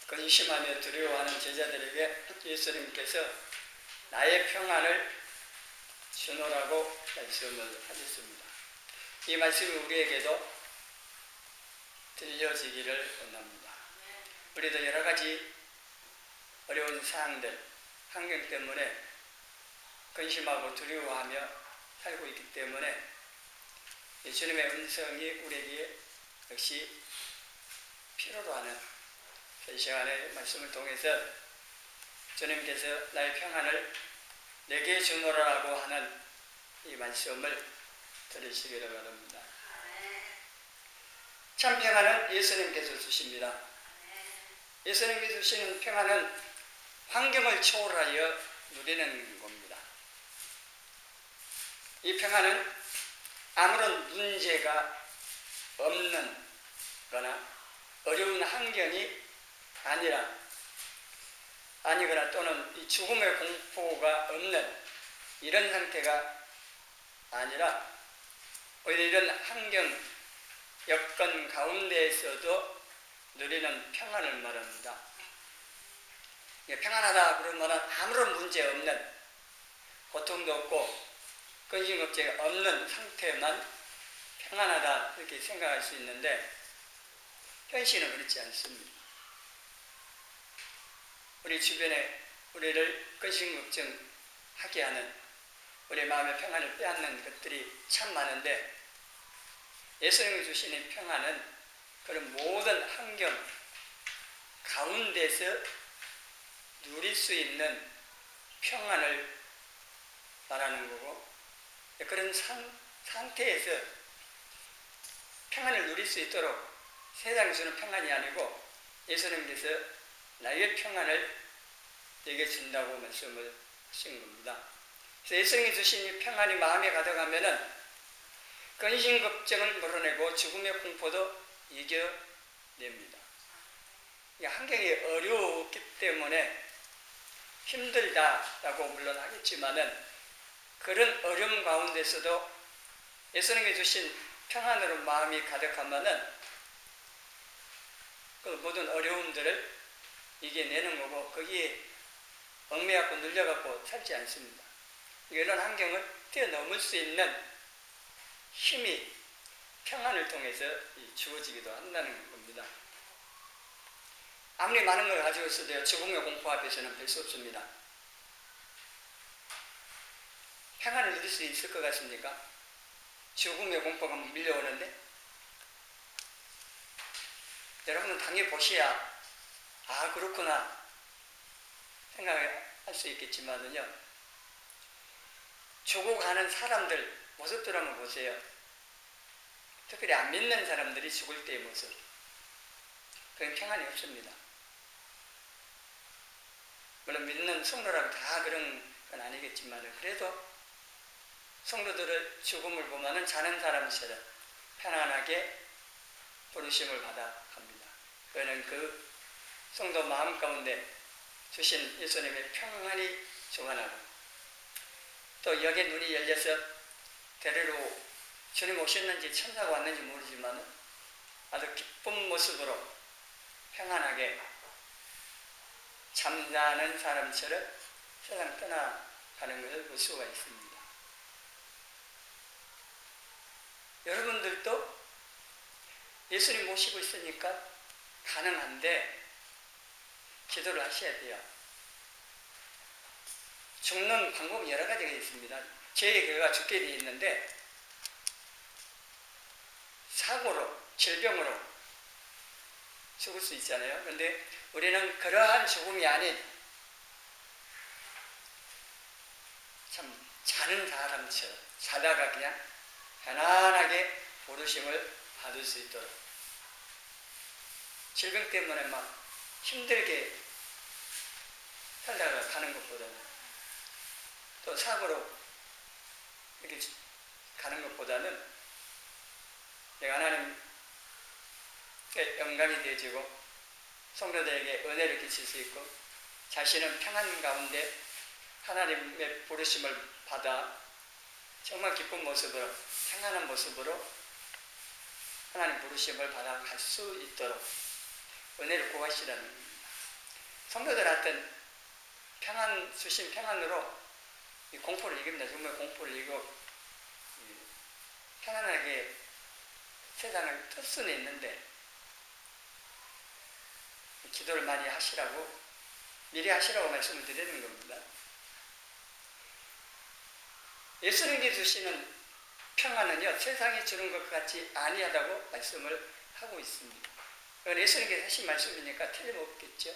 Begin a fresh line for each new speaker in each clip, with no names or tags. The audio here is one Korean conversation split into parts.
근심하며 두려워하는 제자들에게 예수님께서 나의 평안을 주노라고 말씀을 하셨습니다. 이 말씀이 우리에게도 들려지기를 원합니다. 우리도 여러 가지 어려운 상황들, 환경 때문에 근심하고 두려워하며 살고 있기 때문에 예수님의 음성이 우리에게 역시 필요로 하는 이 시간의 말씀을 통해서 주님께서 나의 평안을 내게 주노라고 하는 이 말씀을 들으시기를 바랍니다. 참 평안은 예수님께서 주십니다. 예수님께서 주시는 평안은 환경을 초월하여 누리는 겁니다. 이 평안은 아무런 문제가 없는 거나 어려운 환경이 아니거나 또는 이 죽음의 공포가 없는 이런 상태가 아니라 오히려 이런 환경, 여건 가운데에서도 누리는 평안을 말합니다. 평안하다 그러면 아무런 문제 없는, 고통도 없고 근심 걱정이 없는 상태만 평안하다 이렇게 생각할 수 있는데 현실은 그렇지 않습니다. 우리 주변에 우리를 근심 걱정하게 하는, 우리 마음의 평안을 빼앗는 것들이 참 많은데 예수님이 주시는 평안은 그런 모든 환경 가운데서 누릴 수 있는 평안을 말하는 거고, 그런 상태에서 평안을 누릴 수 있도록 세상이 주는 평안이 아니고 예수님께서 나의 평안을 내게 준다고 말씀을 하신 겁니다. 그래서 예수님이 주신 이 평안이 마음에 가득하면은 근심 걱정을 물어내고 죽음의 공포도 이겨냅니다. 환경이 어려웠기 때문에 힘들다라고 물론 하겠지만은 그런 어려움 가운데서도 예수님이 주신 평안으로 마음이 가득하면은 그 모든 어려움들을 이겨내는 거고 거기에 얽매갖고 눌려갖고 살지 않습니다. 이런 환경을 뛰어넘을 수 있는 힘이 평안을 통해서 주어지기도 한다는 겁니다. 아무리 많은 걸 가지고 있어도요, 죽음의 공포 앞에서는 별 수 없습니다. 평안을 누릴 수 있을 것 같습니까? 죽음의 공포가 밀려오는데 여러분은 당해보셔야 아 그렇구나 생각할 수 있겠지만은요, 죽어가는 사람들 모습들 한번 보세요. 특별히 안 믿는 사람들이 죽을 때의 모습, 그건 평안이 없습니다. 물론 믿는 성도라고 다 그런 건 아니겠지만 그래도 성도들의 죽음을 보면은 자는 사람처럼 편안하게 부르심을 받아 갑니다. 그는 그 성도 마음 가운데 주신 예수님의 평안이 충만하고 또 여기에 눈이 열려서 데리러 주님 오셨는지 천사가 왔는지 모르지만 아주 기쁜 모습으로 평안하게 잠자는 사람처럼 세상 떠나가는 것을 볼 수가 있습니다. 여러분들도 예수님 모시고 있으니까 가능한데 기도를 하셔야 돼요. 죽는 방법이 여러 가지가 있습니다. 제 교회가 죽게 되어 있는데 사고로, 질병으로 죽을 수 있잖아요. 그런데 우리는 그러한 죽음이 아닌 참 자는 사람처럼 자다가 그냥 편안하게 부르심을 받을 수 있도록, 질병 때문에 막 힘들게 살다가 가는 것보다는, 또 사고로 이렇게 가는 것보다는 내가 하나님께 영광이 되어지고 성도들에게 은혜를 끼칠 수 있고 자신은 평안 가운데 하나님의 부르심을 받아 정말 기쁜 모습으로, 평안한 모습으로 하나님 부르심을 받아 갈 수 있도록 은혜를 구하시라는 겁니다. 성도들한테는 평안, 주신 평안으로 이 공포를 이깁니다. 정말 공포를 이기고 편안하게 세상을 틀 수는 있는데 기도를 많이 하시라고 미리 하시라고 말씀을 드리는 겁니다. 예수님께 주시는 평안은요, 세상이 주는 것 같이 아니하다고 말씀을 하고 있습니다. 이건 예수님께서 하신 말씀이니까 틀림없겠죠.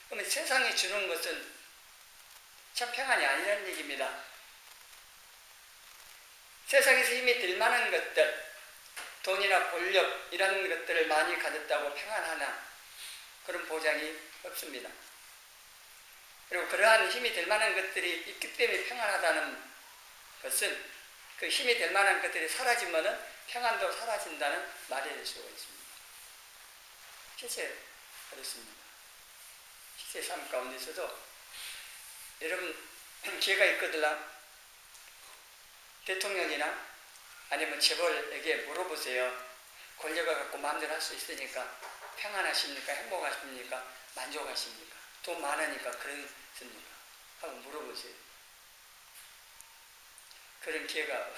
그러면 세상이 주는 것은 참 평안이 아니라는 얘기입니다. 세상에서 힘이 들 만한 것들, 돈이나 권력 이런 것들을 많이 가졌다고 평안하나 그런 보장이 없습니다. 그리고 그러한 힘이 될 만한 것들이 있기 때문에 평안하다는 것은 그 힘이 될 만한 것들이 사라지면은 평안도 사라진다는 말이 될 수가 있습니다. 실제 그렇습니다. 실제 삶 가운데서도 여러분 기회가 있거든요. 대통령이나 아니면 재벌에게 물어보세요. 권력을 갖고 마음대로 할 수 있으니까 평안하십니까? 행복하십니까? 만족하십니까? 돈 많으니까 그렇습니까? 하고 물어보세요. 그런 기회가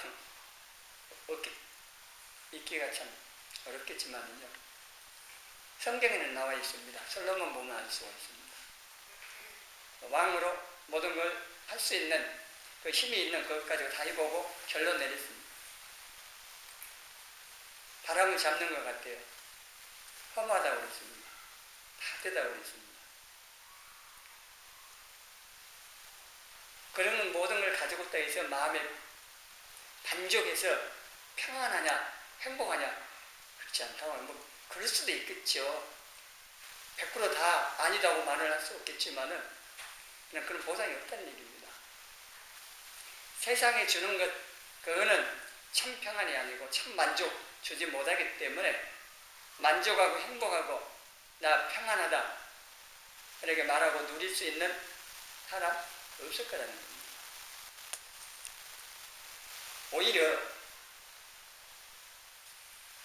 있기가 참 어렵겠지만요. 성경에는 나와 있습니다. 솔로몬 보면 알 수가 있습니다. 왕으로 모든 걸 할 수 있는 그 힘이 있는 것 가지고 다 해보고 결론 내렸습니다. 바람을 잡는 것 같아요. 허무하다고 그랬습니다. 다 되다고 그랬습니다. 그러면 모든 걸 가지고 있다 해서 마음에 만족해서 평안하냐, 행복하냐, 그렇지 않다고 뭐 그럴 수도 있겠죠. 100%다 아니다고 말을 할 수 없겠지만은 그냥 그런 보장이 없다는 얘기입니다. 세상에 주는 것, 그거는 참 평안이 아니고 참 만족 주지 못하기 때문에 만족하고 행복하고 나 평안하다 이렇게 말하고 누릴 수 있는 사람 없을 거라는 겁니다. 오히려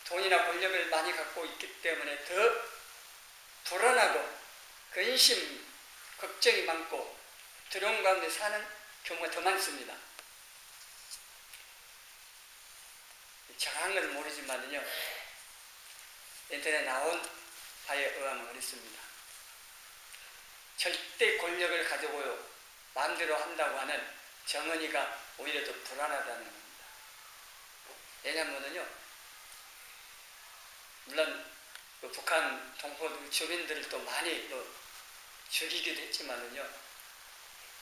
돈이나 권력을 많이 갖고 있기 때문에 더 불안하고 근심, 걱정이 많고 두려움 가운데 사는 경우가 더 많습니다. 정확한 건 모르지만요, 인터넷에 나온 바에 의하면 그렇습니다. 절대 권력을 가지고 마음대로 한다고 하는 정은이가 오히려 더 불안하다는 겁니다. 왜냐하면요, 물론 그 북한 동포 주민들을 또 많이 또 죽이기도 했지만은요,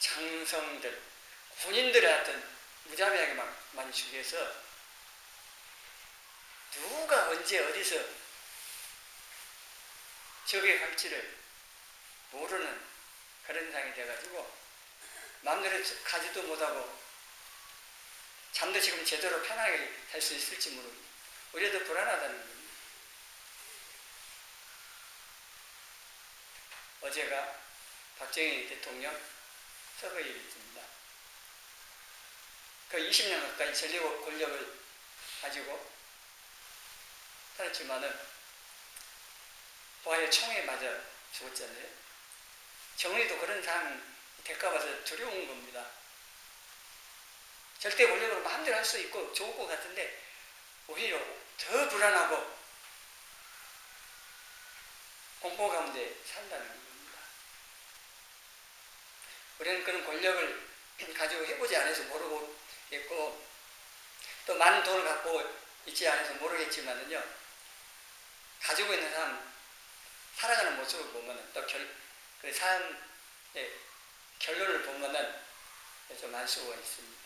장성들, 군인들을 하여튼 무자비하게 막 많이 죽여서 누가 언제 어디서 적에 갈지를 모르는 그런 상황이 돼가지고 마음대로 가지도 못하고 잠도 지금 제대로 편하게 잘 수 있을지 모르고 오히려 더 불안하다는 겁니다. 어제가 박정희 대통령 서거일이 있습니다. 그 20년 가까이 전례 권력을 가지고 살았지만은 부하의 총에 맞아 죽었잖아요. 정의도 그런 상황 대가받아서 두려운 겁니다. 절대 권력으로 마음대로 할 수 있고 좋을 것 같은데 오히려 더 불안하고 공포 가운데 산다는 겁니다. 우리는 그런 권력을 가지고 해보지 않아서 모르겠고 또 많은 돈을 갖고 있지 않아서 모르겠지만은요, 가지고 있는 사람 살아가는 모습을 보면은 또 그 삶의 결론을 보면은 좀 알 수가 있습니다.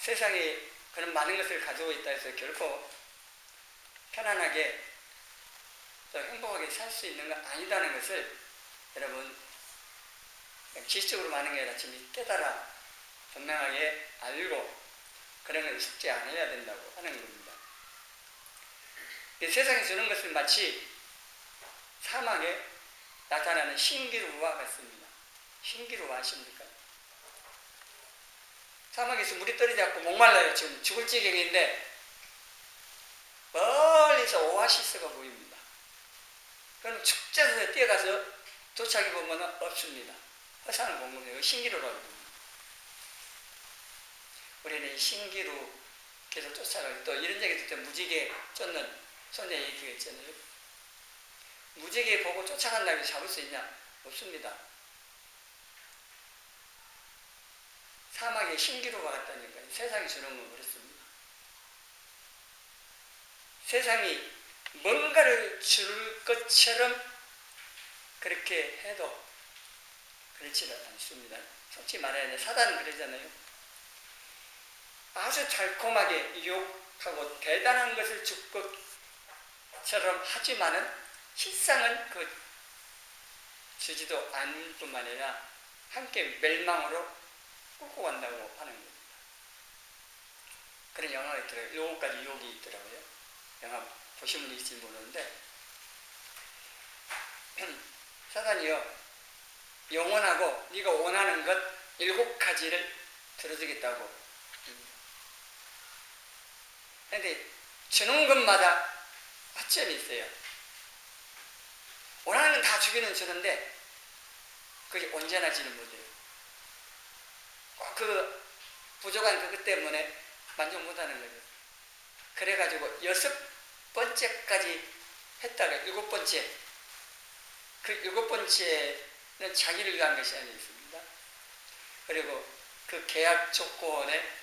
세상에 그런 많은 것을 가지고 있다 해서 결코 편안하게 또 행복하게 살 수 있는 건 아니다는 것을 여러분 지식적으로 많은 게 아니라 지금 깨달아 분명하게 알고 그런 걸 속지 않아야 된다고 하는 겁니다. 세상에 주는 것은 마치 사막에 나타나는 신기루와 같습니다. 신기루 아십니까? 사막에서 물이 떨어지 않고 목말라요. 지금 죽을 지경인데 멀리서 오아시스가 보입니다. 그럼 축제에서 뛰어가서 도착해 보면 없습니다. 허상을 본 겁니다. 신기루라고 합니다. 우리는 이 신기루 계속 쫓아가고 또 이런 얘기 듣때 무지개 쫓는 소녀 얘기가 있잖아요. 무지개 보고 쫓아간다고 잡을 수 있냐? 없습니다. 사막에 신기루가 같다니까요. 세상이 주는 건 그렇습니다. 세상이 뭔가를 줄 것처럼 그렇게 해도 그렇지는 않습니다. 솔직히 말해야 사단은 그러잖아요. 아주 달콤하게 유혹하고 대단한 것을 줄 것처럼 하지만은 실상은 그 주지도 않을 뿐만 아니라 함께 멸망으로 끌고 간다고 하는 겁니다. 그런 영화가 있더라고요. 요거까지 유혹이 있더라고요. 영화 보신 분이 있을지 모르는데 사단이요, 영원하고 네가 원하는 것 7가지를 들어주겠다고. 그런데 주는 것마다 허점이 있어요. 원하는 건 다 주기는 주는데 그게 온전하지는 못해요. 꼭 그 부족한 그것 때문에 만족 못하는 거죠. 그래가지고 6번째까지 했다가 7번째, 그 7번째는 자기를 위한 것이 아니었습니다. 그리고 그 계약 조건에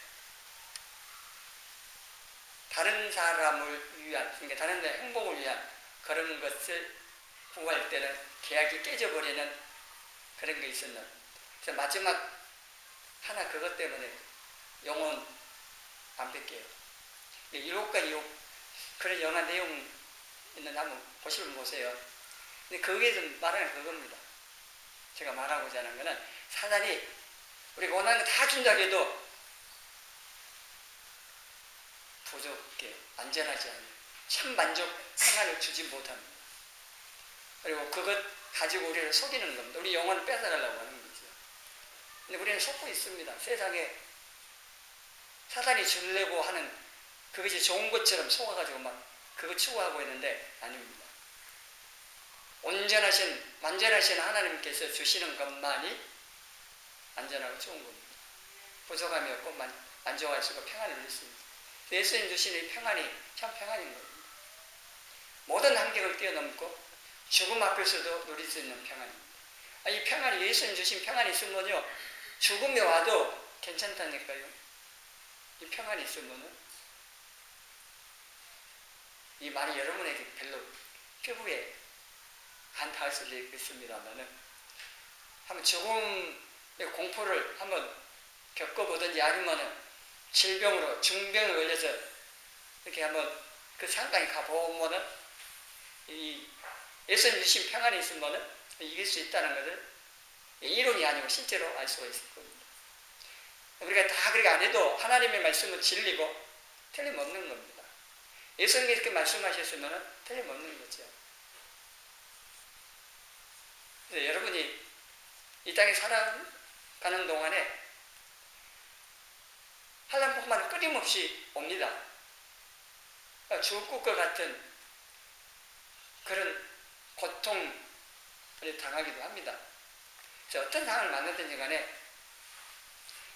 다른 사람을 위한, 그러니까 다른 사람의 행복을 위한 그런 것을 구할 때는 계약이 깨져버리는 그런 게 있었는. 그래서 마지막 하나 그것 때문에 영혼 안 뺏겨요. 7가지 그런 영화 내용 있는 한번 보시면 보세요. 근데 거기에서 말하는 그겁니다. 제가 말하고자 하는 거는 사단이 우리가 원하는 거 다 준다고 해도 부족해, 안전하지 않아요. 참 만족, 평안을 주지 못합니다. 그리고 그것 가지고 우리를 속이는 겁니다. 우리 영혼을 뺏어가려고 하는 거죠. 근데 우리는 속고 있습니다. 세상에 사단이 주려고 하는 그것이 좋은 것처럼 속아가지고 막 그거 추구하고 있는데 아닙니다. 온전하신, 완전하신 하나님께서 주시는 것만이 안전하고 좋은 겁니다. 부족함이 없고 만족할 수 있고 평안을 누릴 수 있습니다. 예수님 주시는 평안이 참 평안인 겁니다. 모든 한계를 뛰어넘고 죽음 앞에서도 누릴 수 있는 평안입니다. 이 평안이, 예수님 주신 평안이 있으면요, 죽음이 와도 괜찮다니까요. 이 평안이 있으면은, 이 말이 여러분에게 별로 피부에 안 닿을 수도 있습니다만은, 한번 죽음의 공포를 한번 겪어보든지 아니면은 질병으로, 중병에 걸려서 이렇게 한번 그 상당히 가보면은, 이 예수님 주신 평안이 있으면은 이길 수 있다는 것을 이론이 아니고 실제로 알 수가 있을 겁니다. 우리가 다 그렇게 안 해도 하나님의 말씀은 진리고 틀림없는 겁니다. 예수님께서 이렇게 말씀하셨으면 틀림없는 거죠. 그래서 여러분이 이 땅에 살아가는 동안에 환난뿐만 끊임없이 옵니다. 죽을 것 같은 그런 고통을 당하기도 합니다. 그래서 어떤 상황을 만나든지 간에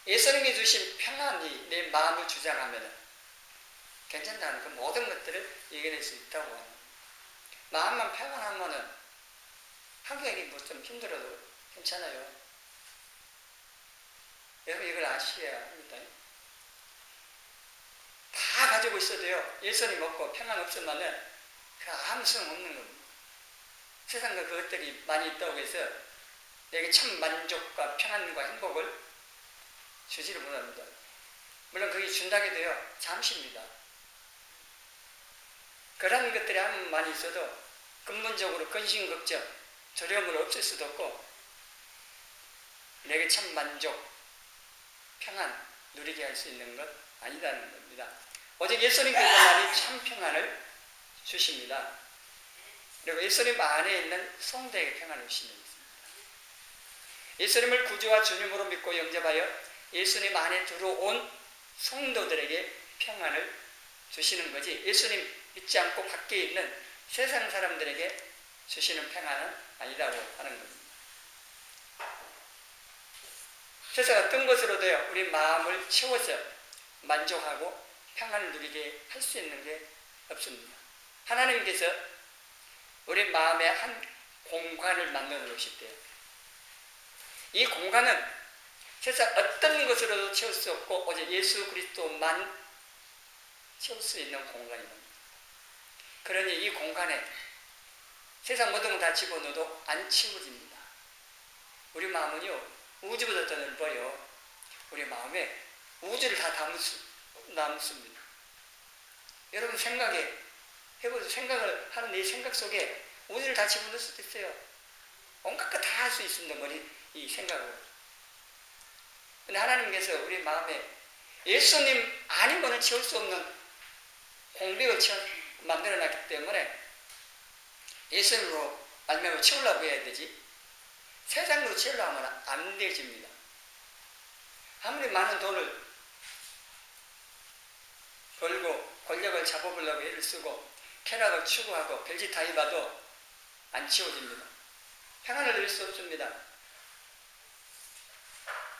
예수님이 주신 평안이 내 마음을 주장하면 괜찮다는 그 모든 것들을 이겨낼 수 있다고 합니다. 마음만 평안하면은 환경이 뭐 좀 힘들어도 괜찮아요. 여러분 이걸 아셔야 합니다. 다 가지고 있어도요, 예수님 없고 평안 없으면은 아무 소용없는 겁니다. 세상과 그것들이 많이 있다고 해서 내게 참 만족과 평안과 행복을 주지를 못합니다. 물론 그게 준다고 해도요, 잠시입니다. 그런 것들이 아무 많이 있어도 근본적으로 근심, 걱정, 두려움을 없앨 수도 없고 내게 참 만족, 평안 누리게 할 수 있는 것 아니다는 겁니다. 오직 예수님께서만이 참 평안을 주십니다. 그리고 예수님 안에 있는 성도에게 평안을 주시는 것입니다. 예수님을 구주와 주님으로 믿고 영접하여 예수님 안에 들어온 성도들에게 평안을 주시는 거지, 예수님 믿지 않고 밖에 있는 세상 사람들에게 주시는 평안은 아니다고 하는 겁니다. 세상 어떤 것으로도요, 우리 마음을 채워서 만족하고 평안을 누리게 할 수 있는 게 없습니다. 하나님께서 우리 마음에 한 공간을 만들어 놓으셨대요. 이 공간은 세상 어떤 것으로도 채울 수 없고 오직 예수 그리스도만 채울 수 있는 공간입니다. 그러니 이 공간에 세상 모든 걸 다 집어넣어도 안 채워집니다. 우리 마음은요, 우주보다 더 넓어요. 우리 마음에 우주를 다 담습니다. 여러분 해보세요. 생각을 하는 이 생각 속에 우주를 다 집어넣을 수도 있어요. 온갖 거 다 할 수 있습니다. 이 생각으로. 근데 하나님께서 우리 마음에 예수님 아닌 거는 채울 수 없는 공백을 만들어놨기 때문에 예수님으로 말미암아 채우려고 해야 되지 세상으로 채우려고 하면 안 되집니다. 아무리 많은 돈을 벌고 권력을 잡아보려고 애를 쓰고 쾌락을 추구하고 별짓 다 해봐도 안 채워집니다. 평안을 누릴 수 없습니다.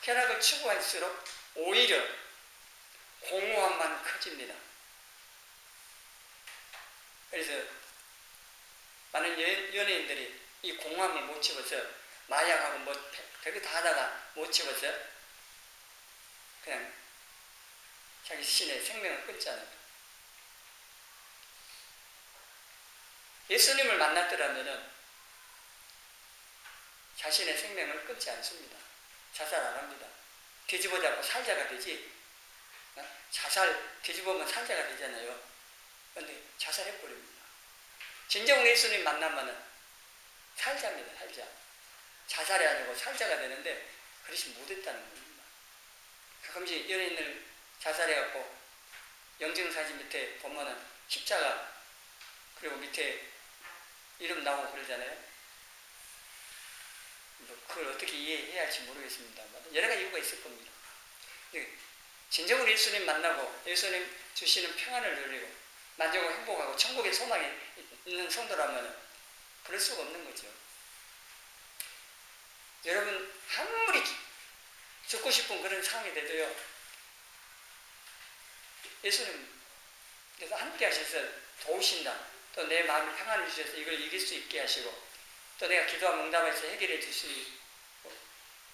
쾌락을 추구할수록 오히려 공허함만 커집니다. 그래서 많은 연예인들이 이 공허함을 못 채워서 마약하고 별거 다 하다가 못 채워서 그냥 자기 신의 생명을 끊잖아요. 예수님을 만났더라면 자신의 생명을 끊지 않습니다. 자살 안 합니다. 뒤집어 잡고 살자가 되지. 자살 뒤집으면 살자가 되잖아요. 그런데 자살해버립니다. 진정 예수님 만나면은 살자입니다. 살자. 자살이 아니고 살자가 되는데 그렇지 못했다는 겁니다. 가끔씩 연예인을 자살해갖고 영증사진 밑에 보면은 십자가 그리고 밑에 이름 나오고 그러잖아요. 그걸 어떻게 이해해야 할지 모르겠습니다만 여러 가지 이유가 있을 겁니다. 진정으로 예수님 만나고 예수님 주시는 평안을 누리고 만족하고 행복하고 천국의 소망이 있는 성도라면 그럴 수가 없는 거죠. 여러분 아무리 죽고 싶은 그런 상황이 돼도요 예수님께서 함께 하셔서 도우신다. 또 내 마음에 평안을 주셔서 이걸 이길 수 있게 하시고 또 내가 기도하면 응답해서 해결해 주시고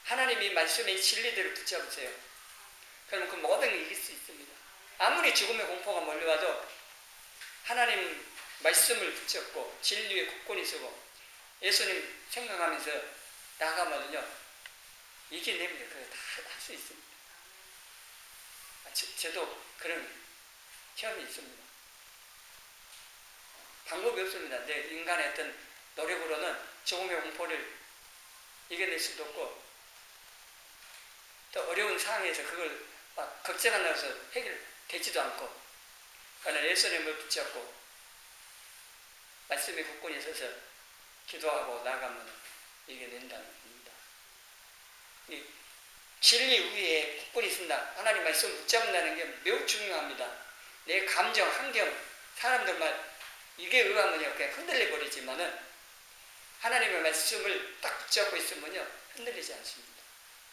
하나님이 말씀의 진리대로 붙잡으세요. 그러면 그 모든 걸 이길 수 있습니다. 아무리 죽음의 공포가 몰려와도 하나님 말씀을 붙잡고 진리에 굳건히 서고 예수님 생각하면서 나가면요 이겨냅니다. 그거 다 할 수 있습니다. 저도 그런 체험이 있습니다. 방법이 없습니다. 내 인간의 어떤 노력으로는 죽음의 공포를 이겨낼 수도 없고 또 어려운 상황에서 그걸 막 걱정하면서 해결되지도 않고 그러나 예수님을 붙잡고 말씀에 굳건히 서서 기도하고 나가면 이겨낸다는 겁니다. 이 진리 위에 굳건히 쓴다. 하나님 말씀 붙잡는다는 게 매우 중요합니다. 내 감정, 환경, 사람들 말 이게 의하면요 그냥 흔들려 버리지만은 하나님의 말씀을 딱 붙잡고 있으면요 흔들리지 않습니다.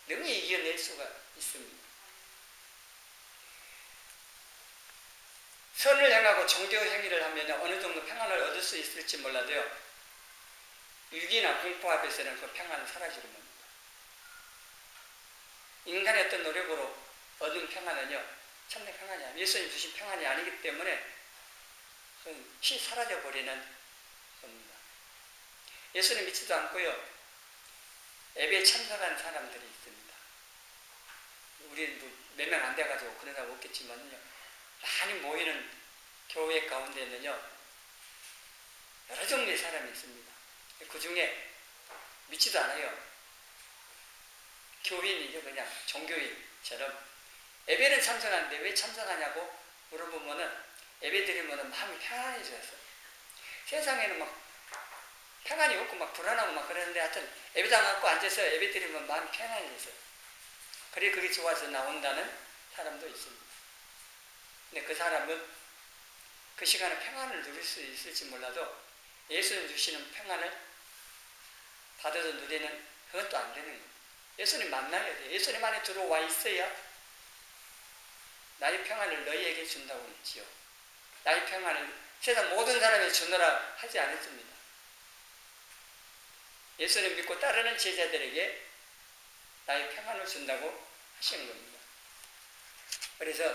능히 이겨낼 수가 있습니다. 선을 행하고 종교 행위를 하면 어느 정도 평안을 얻을 수 있을지 몰라도요 위기나 공포 앞에서는 그 평안은 사라지는 겁니다. 인간의 어떤 노력으로 얻은 평안은요 참된 평안이 아니에요. 예수님 주신 평안이 아니기 때문에 시 사라져 버리는 겁니다. 예수님 믿지도 않고요 예배에 참석한 사람들이 있습니다. 우리는 몇 명 안 돼가지고 그런 사람 없겠지만요 많이 모이는 교회 가운데는요 여러 종류의 사람이 있습니다. 그 중에 믿지도 않아요. 교인이죠. 그냥 종교인처럼 예배는 참석하는데 왜 참석하냐고 물어보면은 예배 드리면 마음이 편안해져서 세상에는 막 평안이 없고 막 불안하고 막 그러는데 하여튼 예배당 갖고 앉아서 예배 드리면 마음이 편안해져서 그래 그게 좋아서 나온다는 사람도 있습니다. 근데 그 사람은 그 시간에 평안을 누릴 수 있을지 몰라도 예수님 주시는 평안을 받아서 누리는 그것도 안 되는 거예요. 예수님 만나야 돼요. 예수님 안에 들어와 있어야 나의 평안을 너희에게 준다고 했지요. 나의 평안을 세상 모든 사람이 주느라 하지 않았습니다. 예수님 믿고 따르는 제자들에게 나의 평안을 준다고 하신 겁니다. 그래서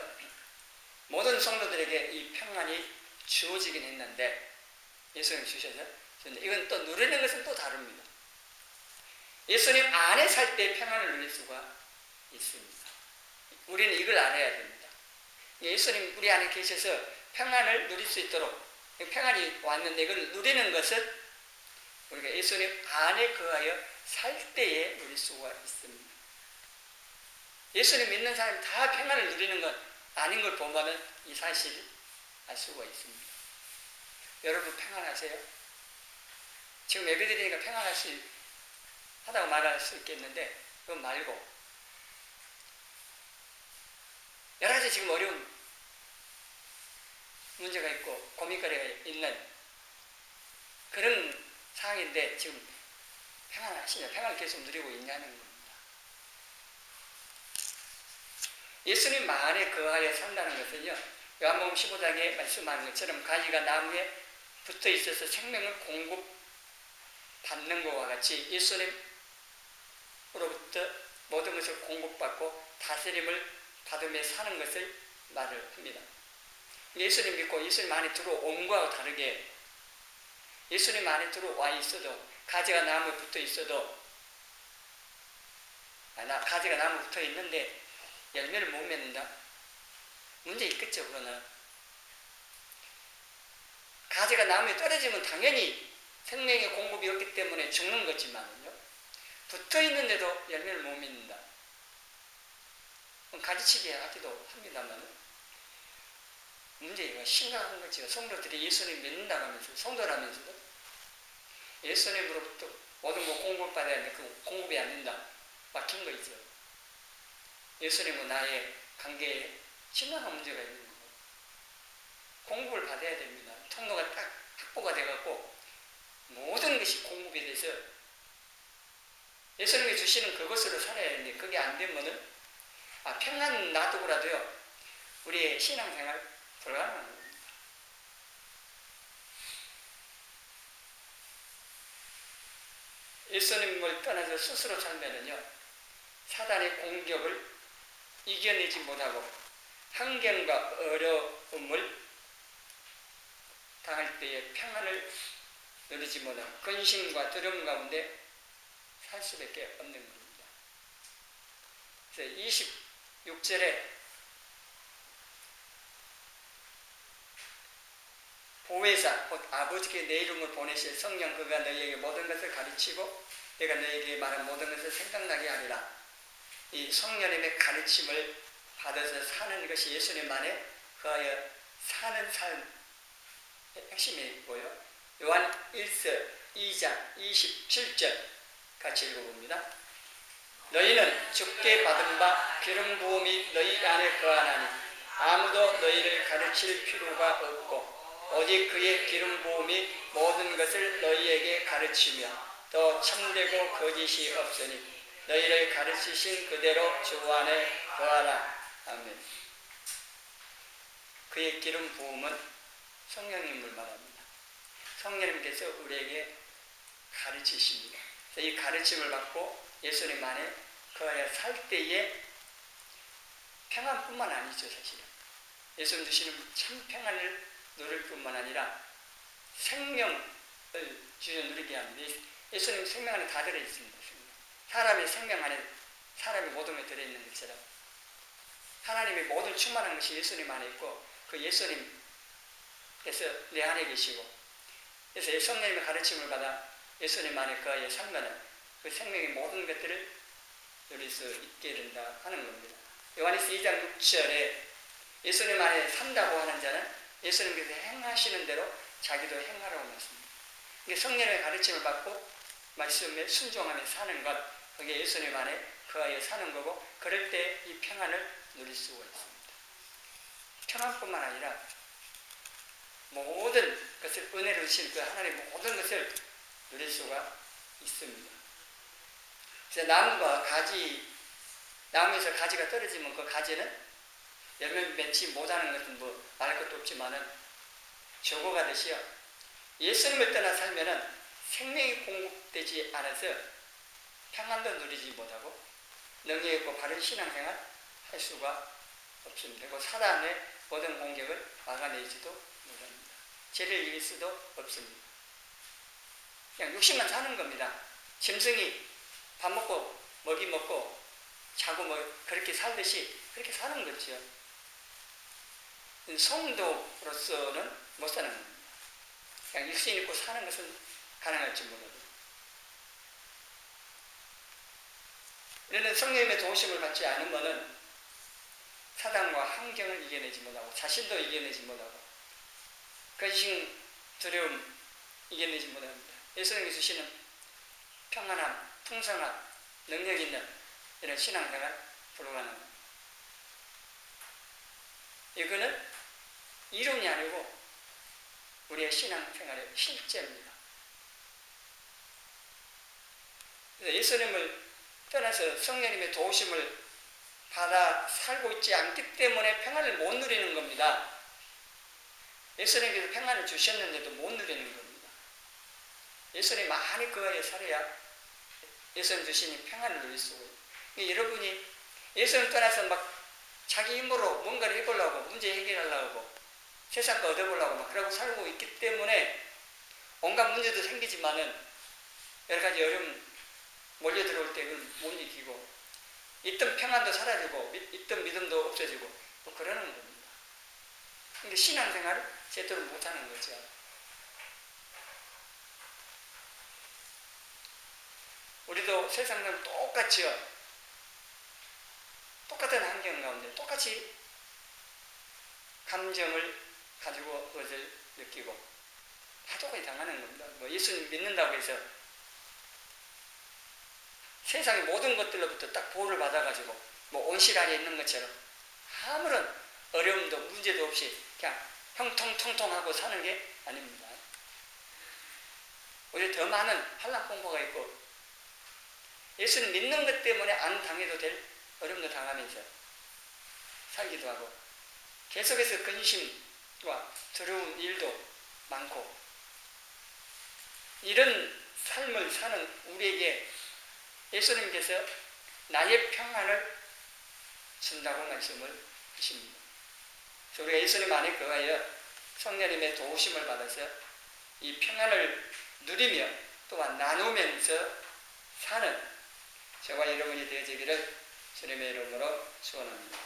모든 성도들에게 이 평안이 주어지긴 했는데 예수님 주셔서 이건 또 누리는 것은 또 다릅니다. 예수님 안에 살 때 평안을 누릴 수가 있습니다. 우리는 이걸 알아야 됩니다. 예수님 우리 안에 계셔서 평안을 누릴 수 있도록 평안이 왔는데 이걸 누리는 것은 우리가 예수님 안에 거하여 살 때에 누릴 수가 있습니다. 예수님 믿는 사람이 다 평안을 누리는 것 아닌 걸 보면 이 사실을 알 수가 있습니다. 여러분 평안하세요? 지금 예배드리니까 평안할 수 하다고 말할 수 있겠는데 그건 말고 여러 가지 지금 어려운 문제가 있고 고민거리가 있는 그런 상황인데 지금 평안하시냐, 평안을 계속 누리고 있냐는 겁니다. 예수님 안에 거하여 산다는 것은요, 요한복음 15장에 말씀하는 것처럼 가지가 나무에 붙어 있어서 생명을 공급받는 것과 같이 예수님으로부터 모든 것을 공급받고 다스림을 받으며 사는 것을 말을 합니다. 예수님 믿고 예수님 안에 들어온 것과 다르게 예수님 안에 들어와 있어도 가지가 나무에 붙어 있어도 가지가 나무에 붙어 있는데 열매를 못 맺는다? 문제 있겠죠. 그러나 가지가 나무에 떨어지면 당연히 생명의 공급이 없기 때문에 죽는 거지만요, 붙어 있는데도 열매를 못 맺는다. 가지치기 하기도 합니다만 문제가 심각한 거죠. 성도들이 예수님 믿는다고 하면서 성도라면서도 예수님으로부터 모든 거 공급을 받아야 하는데 그 공급이 안 된다. 막힌 거 있죠. 예수님과 나의 관계에 심각한 문제가 있는 거고 공급을 받아야 됩니다. 통로가 딱 확보가 돼갖고 모든 것이 공급이 돼서 예수님이 주시는 그것으로 살아야 되는데 그게 안 되면은 평안 놔두고라도요 우리의 신앙생활 불가능한 겁니다. 예수님을 떠나서 스스로 살면은요 사단의 공격을 이겨내지 못하고 환경과 어려움을 당할 때에 평안을 누리지 못하고 근심과 두려움 가운데 살 수밖에 없는 겁니다. 그래서 26절에 보혜사 곧 아버지께 내 이름을 보내실 성령 그가 너희에게 모든 것을 가르치고 내가 너희에게 말한 모든 것을 생각나게 하리라. 이 성령님의 가르침을 받아서 사는 것이 예수님 안에 거하여 사는 삶의 핵심이고요. 요한 1서 2장 27절 같이 읽어봅니다. 너희는 주께 받은 바 기름 부음이 너희 안에 거하나니 아무도 너희를 가르칠 필요가 없고 오직 그의 기름 부음이 모든 것을 너희에게 가르치며 또 참되고 거짓이 없으니 너희를 가르치신 그대로 주 안에 거하라. 아멘. 그의 기름 부음은 성령님을 말합니다. 성령님께서 우리에게 가르치십니다. 이 가르침을 받고 예수님 안에 거하여 살 때에 평안뿐만 아니죠. 사실은 예수님 주시는 참 평안을 누릴 뿐만 아니라 생명을 주여 누리게 합니다. 예수님 생명 안에 다 들어있습니다. 사람의 생명 안에 사람의 모든 게 들어있는 것처럼 하나님의 모든 충만한 것이 예수님 안에 있고 그 예수님께서 내 안에 계시고 그래서 성령님의 가르침을 받아 예수님 안에 거하여 살면은 그 생명의 모든 것들을 누릴 수 있게 된다 하는 겁니다. 요한일서 2장 6절에 예수님 안에 산다고 하는 자는 예수님께서 행하시는 대로 자기도 행하라고 말씀합니다. 성령의 가르침을 받고 말씀에 순종하며 사는 것 그게 예수님 안에 거하여 사는 거고 그럴 때 이 평안을 누릴 수가 있습니다. 평안뿐만 아니라 모든 그 것을 은혜로 주신 그 하나님의 모든 것을 누릴 수가 있습니다. 그래서 나무가 나무에서 가지가 떨어지면 그 가지는 열매 맺지 못하는 것은 뭐 말할 것도 없지만은 죽어가듯이요. 예수님을 떠나 살면은 생명이 공급되지 않아서 평안도 누리지 못하고 능력 있고 바른 신앙생활 할 수가 없습니다. 그리고 사단의 모든 공격을 막아내지도 못합니다. 죄를 이길 수도 없습니다. 그냥 육신만 사는 겁니다. 짐승이 밥 먹고 먹이 먹고 자고 뭐 그렇게 살듯이 그렇게 사는 거죠. 성도로서는 못 사는 겁니다. 그냥 육신 있고 사는 것은 가능할지 몰라도. 이런 성령님의 도우심을 받지 않으면은 사단과 환경을 이겨내지 못하고 자신도 이겨내지 못하고 근심, 두려움 이겨내지 못합니다. 예수님이 주시는 평안함, 풍성함, 능력 있는 이런 신앙생활 불가능합니다. 이거는 이론이 아니고 우리의 신앙생활의 실제입니다. 그래서 예수님을 떠나서 성령님의 도우심을 받아 살고 있지 않기 때문에 평안을 못 누리는 겁니다. 예수님께서 평안을 주셨는데도 못 누리는 겁니다. 예수님이 많이 그 안에 살아야 예수님 주시니 평안을 누릴 수 있어요. 여러분이 예수님 떠나서 막 자기 힘으로 뭔가를 해보려고 문제 해결하려고 세상 거 얻어보려고 막 그러고 살고 있기 때문에 온갖 문제도 생기지만은 여러 가지 어려움 몰려 들어올 때 그걸 못 이기고 있던 평안도 사라지고 있던 믿음도 없어지고 또 그러는 겁니다. 근데 신앙생활을 제대로 못하는 거죠. 우리도 세상은 똑같이요. 똑같은 환경 가운데 똑같이 감정을 가지고 그것을 느끼고 파도가 당하는 겁니다. 뭐 예수님 믿는다고 해서 세상의 모든 것들로부터 딱 보호를 받아가지고 뭐 온실 안에 있는 것처럼 아무런 어려움도 문제도 없이 그냥 형통통통하고 사는 게 아닙니다. 오히려 더 많은 환난공포가 있고 예수님 믿는 것 때문에 안 당해도 될 어려움도 당하면서 살기도 하고 계속해서 근심과 두려운 일도 많고 이런 삶을 사는 우리에게 예수님께서 나의 평안을 준다고 말씀을 하십니다. 우리가 예수님 안에 거하여 성령님의 도우심을 받아서 이 평안을 누리며 또한 나누면서 사는 저와 여러분이 되어지기를 주님의 이름으로 축원합니다.